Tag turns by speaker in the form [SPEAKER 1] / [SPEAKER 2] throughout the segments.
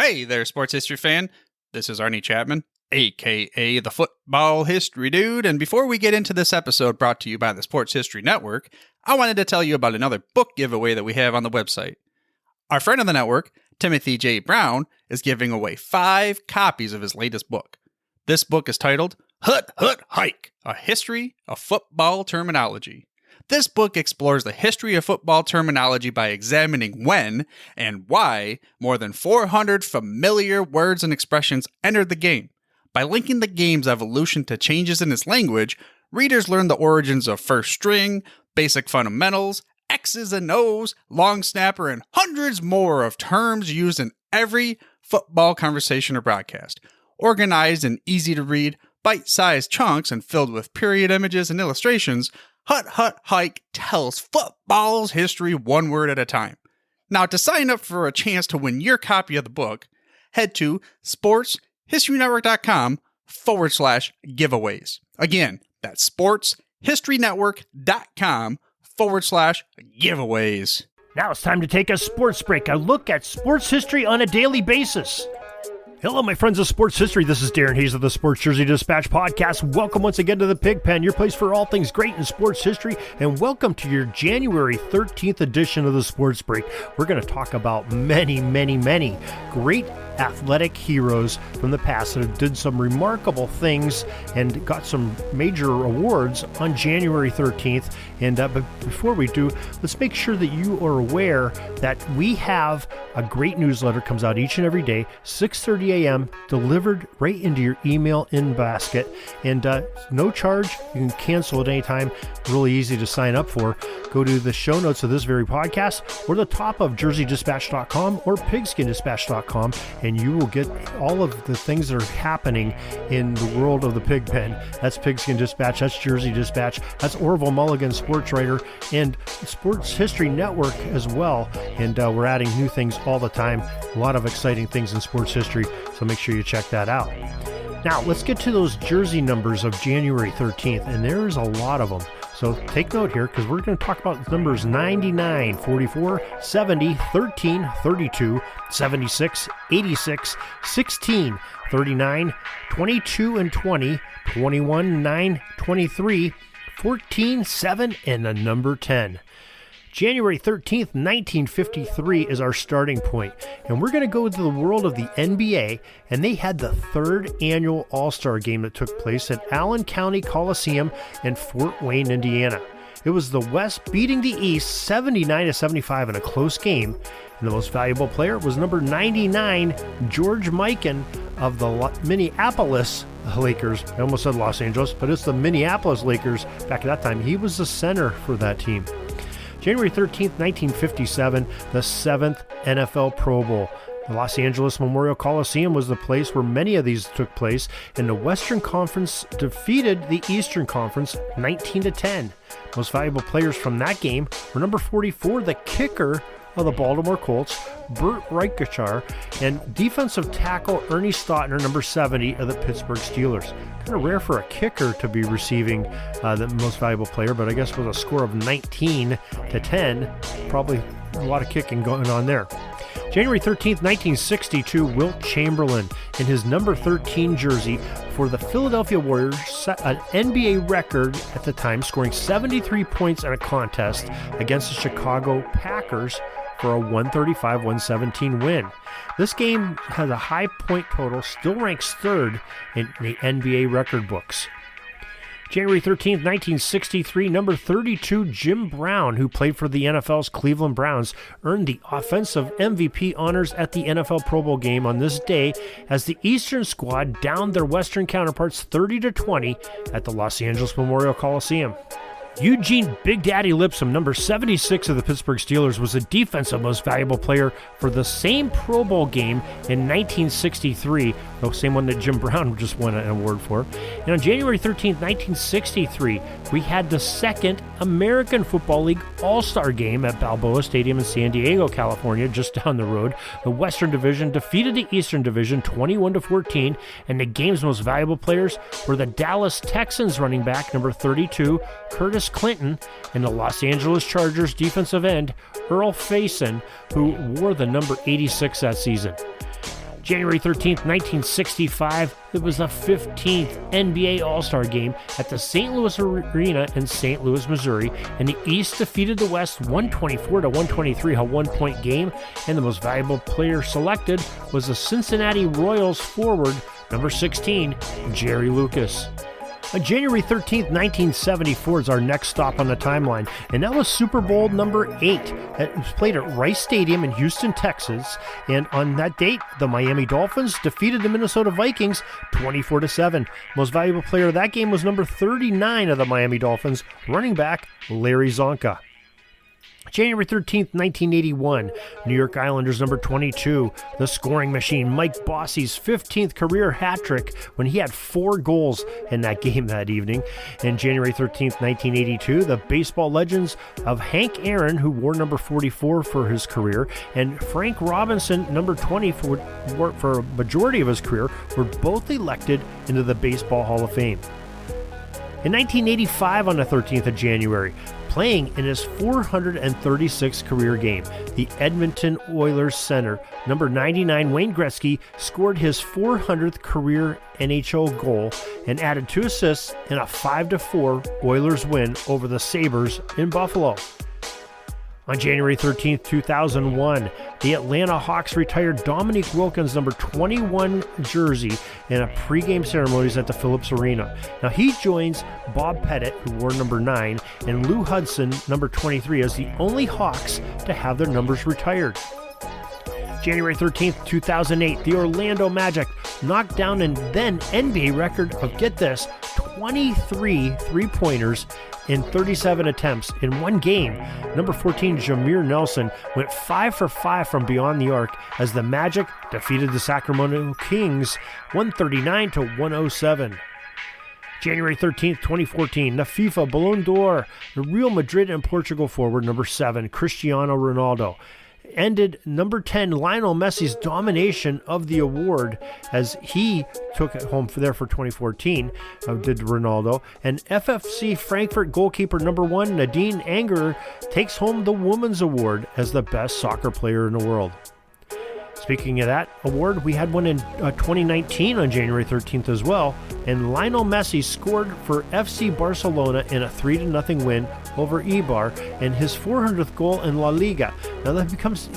[SPEAKER 1] Hey there, sports history fan. This is Arnie Chapman, aka the Football History Dude, and before we get into this episode brought to you by the Sports History Network, I wanted to tell you about another book giveaway that we have on the website. Our friend of the network, Timothy J. Brown, is giving away 5 copies of his latest book. This book is titled Hut Hut Hike, A History of Football Terminology. This book explores the history of football terminology by examining when and why more than 400 familiar words and expressions entered the game. By linking the game's evolution to changes in its language, readers learn the origins of first string, basic fundamentals, X's and O's, long snapper, and hundreds more of terms used in every football conversation or broadcast. Organized in easy-to-read, bite-sized chunks and filled with period images and illustrations, Hut Hut Hike tells football's history one word at a time. Now, to sign up for a chance to win your copy of the book, head to sportshistorynetwork.com/giveaways. Again, that's sportshistorynetwork.com/giveaways.
[SPEAKER 2] Now it's time to take a sports break, a look at sports history on a daily basis. Hello, my friends of sports history. This is Darren Hayes of the Sports Jersey Dispatch podcast. Welcome once again to the Pigpen, your place for all things great in sports history, and welcome to your January 13th edition of the Sports Break. We're going to talk about many great athletic heroes from the past that did some remarkable things and got some major awards on January 13th. And but before we do, let's make sure that you are aware that we have a great newsletter comes out each and every day, 6:30 a.m., delivered right into your email in basket, and no charge. You can cancel at any time. Really easy to sign up for. Go to the show notes of this very podcast or the top of jerseydispatch.com or pigskindispatch.com, and you will get all of the things that are happening in the world of the Pigpen. That's Pigskin Dispatch, that's Jersey Dispatch, that's Orville Mulligan, sports writer, and Sports History Network as well. And we're adding new things all the time. A lot of exciting things in sports history, so make sure you check that out. Now, let's get to those jersey numbers of January 13th, and there's a lot of them. So take note here, because we're going to talk about numbers 99, 44, 70, 13, 32, 76, 86, 16, 39, 22 and 20, 21, 9, 23, 14, 7, and the number 10. January 13th, 1953 is our starting point, and we're going to go to the world of the NBA, and they had the 3rd annual All-Star Game that took place at Allen County Coliseum in Fort Wayne, Indiana. It was the West beating the East 79-75 in a close game, and the most valuable player was number 99, George Mikan of the Minneapolis Lakers. I almost said Los Angeles, but it's the Minneapolis Lakers back at that time. He was the center for that team. January 13th, 1957, the 7th NFL Pro Bowl. The Los Angeles Memorial Coliseum was the place where many of these took place, and the Western Conference defeated the Eastern Conference 19-10. Most valuable players from that game were number 44, the kicker of the Baltimore Colts, Burt Reichachar, and defensive tackle Ernie Stautner, number 70 of the Pittsburgh Steelers. Kind of rare for a kicker to be receiving the most valuable player, but I guess with a score of 19-10, probably a lot of kicking going on there. January 13th, 1962, Wilt Chamberlain in his number 13 jersey for the Philadelphia Warriors set an NBA record at the time, scoring 73 points in a contest against the Chicago Packers for a 135-117 win. This game has a high point total, still ranks 3rd in the NBA record books. January 13th, 1963, number 32, Jim Brown, who played for the NFL's Cleveland Browns, earned the offensive MVP honors at the NFL Pro Bowl game on this day as the Eastern squad downed their Western counterparts 30-20 at the Los Angeles Memorial Coliseum. Eugene Big Daddy Lipscomb, number 76 of the Pittsburgh Steelers, was the defensive most valuable player for the same Pro Bowl game in 1963, the same one that Jim Brown just won an award for. And on January 13, 1963, we had the 2nd American Football League All-Star Game at Balboa Stadium in San Diego, California, just down the road. The Western Division defeated the Eastern Division 21-14, and the game's most valuable players were the Dallas Texans running back, number 32, Curtis Clinton, and the Los Angeles Chargers defensive end, Earl Faison, who wore the number 86 that season. January 13th, 1965, it was the 15th NBA All-Star Game at the St. Louis Arena in St. Louis, Missouri, and the East defeated the West 124-123, a one-point game, and the most valuable player selected was the Cincinnati Royals forward, number 16, Jerry Lucas. On January 13th, 1974 is our next stop on the timeline, and that was Super Bowl number 8. It was played at Rice Stadium in Houston, Texas, and on that date, the Miami Dolphins defeated the Minnesota Vikings 24-7. Most valuable player of that game was number 39 of the Miami Dolphins, running back Larry Zonka. January 13th, 1981, New York Islanders number 22, the scoring machine, Mike Bossy's 15th career hat trick when he had 4 goals in that game that evening. And January 13th, 1982, the baseball legends of Hank Aaron, who wore number 44 for his career, and Frank Robinson, number 20 for a majority of his career, were both elected into the Baseball Hall of Fame. In 1985, on the 13th of January, playing in his 436th career game, the Edmonton Oilers center, number 99 Wayne Gretzky, scored his 400th career NHL goal and added 2 assists in a 5-4 Oilers win over the Sabres in Buffalo. On January 13, 2001, the Atlanta Hawks retired Dominique Wilkins' number 21 jersey in a pregame ceremonies at the Phillips Arena. Now he joins Bob Pettit, who wore number 9, and Lou Hudson, number 23, as the only Hawks to have their numbers retired. January 13th, 2008, the Orlando Magic knocked down an then NBA record of, get this, 23 three-pointers in 37 attempts in one game. Number 14, Jameer Nelson, went 5 for 5 from beyond the arc as the Magic defeated the Sacramento Kings 139-107. January 13th, 2014, the FIFA Ballon d'Or, the Real Madrid and Portugal forward, number 7, Cristiano Ronaldo, ended number 10 Lionel Messi's domination of the award as he took it home for 2014, did Ronaldo. And FFC Frankfurt goalkeeper number 1 Nadine Anger takes home the Women's Award as the best soccer player in the world. Speaking of that award, we had one in 2019 on January 13th as well, and Lionel Messi scored for FC Barcelona in a 3-0 win over Eibar, and his 400th goal in La Liga. Now he becomes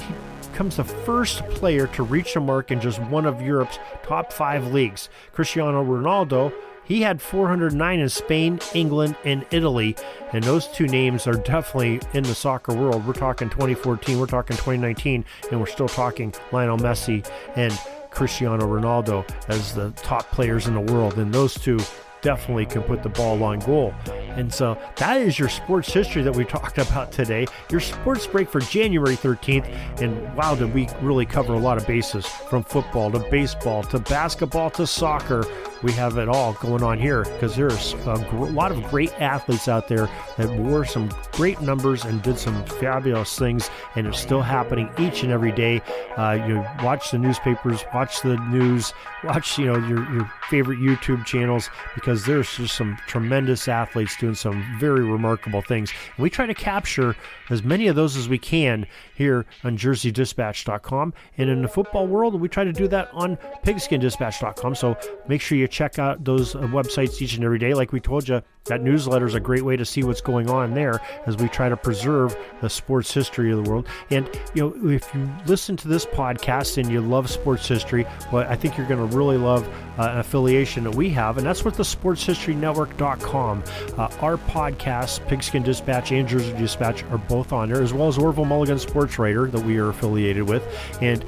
[SPEAKER 2] the first player to reach the mark in just one of Europe's top 5 leagues. Cristiano Ronaldo, he had 409 in Spain, England, and Italy, and those 2 names are definitely in the soccer world. We're talking 2014, we're talking 2019, and we're still talking Lionel Messi and Cristiano Ronaldo as the top players in the world, and those 2 definitely can put the ball on goal. And so that is your sports history that we talked about today, your sports break for January 13th. And wow, did we really cover a lot of bases, from football to baseball to basketball to soccer. We have it all going on here because there's a lot of great athletes out there that wore some great numbers and did some fabulous things, and it's still happening each and every day. You watch the newspapers, watch the news, watch your favorite YouTube channels, because there's just some tremendous athletes doing some very remarkable things. And we try to capture as many of those as we can here on JerseyDispatch.com, and in the football world, we try to do that on PigskinDispatch.com. So make sure you check out those websites each and every day. Like we told you, that newsletter is a great way to see what's going on there as we try to preserve the sports history of the world. And if you listen to this podcast and you love sports history, well, I think you're going to really love an affiliation that we have, and that's with the SportsHistoryNetwork.com. Our podcasts, Pigskin Dispatch and Jersey Dispatch, are both on there, as well as Orville Mulligan Sports Writer that we are affiliated with, and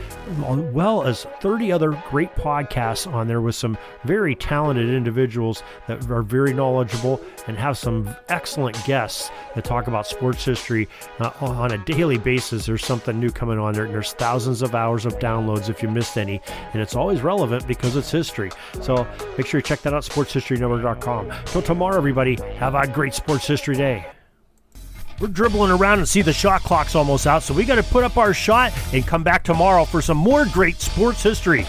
[SPEAKER 2] as well as 30 other great podcasts on there with some very talented individuals that are very knowledgeable and have some excellent guests that talk about sports history on a daily basis. There's something new coming on there, and there's thousands of hours of downloads if you missed any, and it's always relevant because it's history. So make sure you check that out, SportsHistoryNetwork.com. Till tomorrow, everybody, have a great sports history day. We're dribbling around and see the shot clock's almost out, so we got to put up our shot and come back tomorrow for some more great sports history.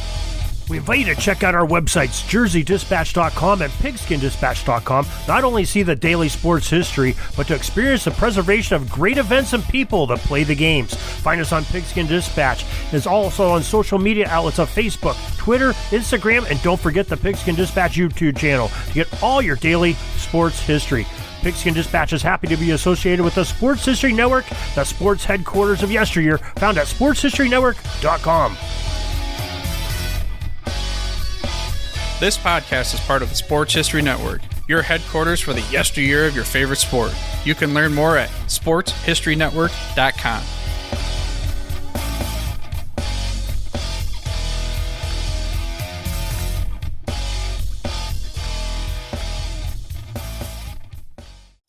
[SPEAKER 2] We invite you to check out our websites, jerseydispatch.com and pigskindispatch.com. Not only see the daily sports history, but to experience the preservation of great events and people that play the games. Find us on Pigskin Dispatch. It's also on social media outlets of Facebook, Twitter, Instagram, and don't forget the Pigskin Dispatch YouTube channel to get all your daily sports history. Pigskin Dispatch is happy to be associated with the Sports History Network, the sports headquarters of yesteryear, found at sportshistorynetwork.com.
[SPEAKER 1] This podcast is part of the Sports History Network, your headquarters for the yesteryear of your favorite sport. You can learn more at sportshistorynetwork.com.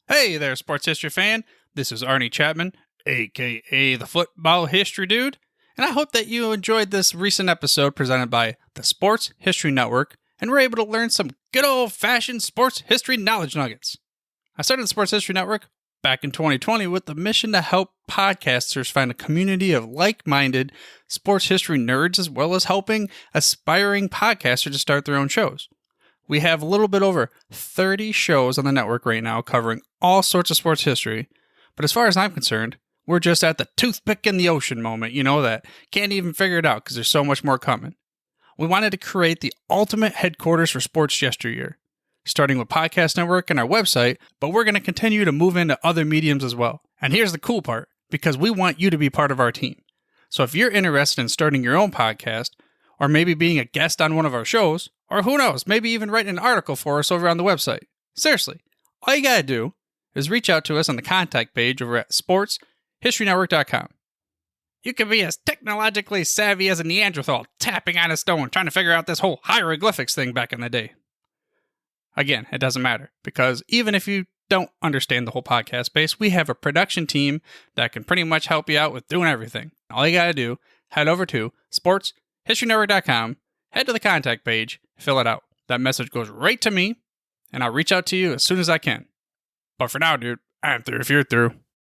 [SPEAKER 1] Hey there, sports history fan. This is Arnie Chapman, aka the Football History Dude, and I hope that you enjoyed this recent episode presented by the Sports History Network and were able to learn some good old-fashioned sports history knowledge nuggets. I started the Sports History Network back in 2020 with the mission to help podcasters find a community of like-minded sports history nerds, as well as helping aspiring podcasters to start their own shows. We have a little bit over 30 shows on the network right now covering all sorts of sports history, but as far as I'm concerned, we're just at the toothpick in the ocean moment, that can't even figure it out because there's so much more coming. We wanted to create the ultimate headquarters for sports yesteryear, starting with Podcast Network and our website, but we're going to continue to move into other mediums as well. And here's the cool part, because we want you to be part of our team. So if you're interested in starting your own podcast, or maybe being a guest on one of our shows, or who knows, maybe even writing an article for us over on the website. Seriously, all you gotta do is reach out to us on the contact page over at sportshistorynetwork.com. You can be as technologically savvy as a Neanderthal tapping on a stone trying to figure out this whole hieroglyphics thing back in the day. Again, it doesn't matter, because even if you don't understand the whole podcast space, we have a production team that can pretty much help you out with doing everything. All you gotta do, head over to sportshistorynetwork.com, head to the contact page, fill it out. That message goes right to me, and I'll reach out to you as soon as I can. But for now, dude, I'm through if you're through.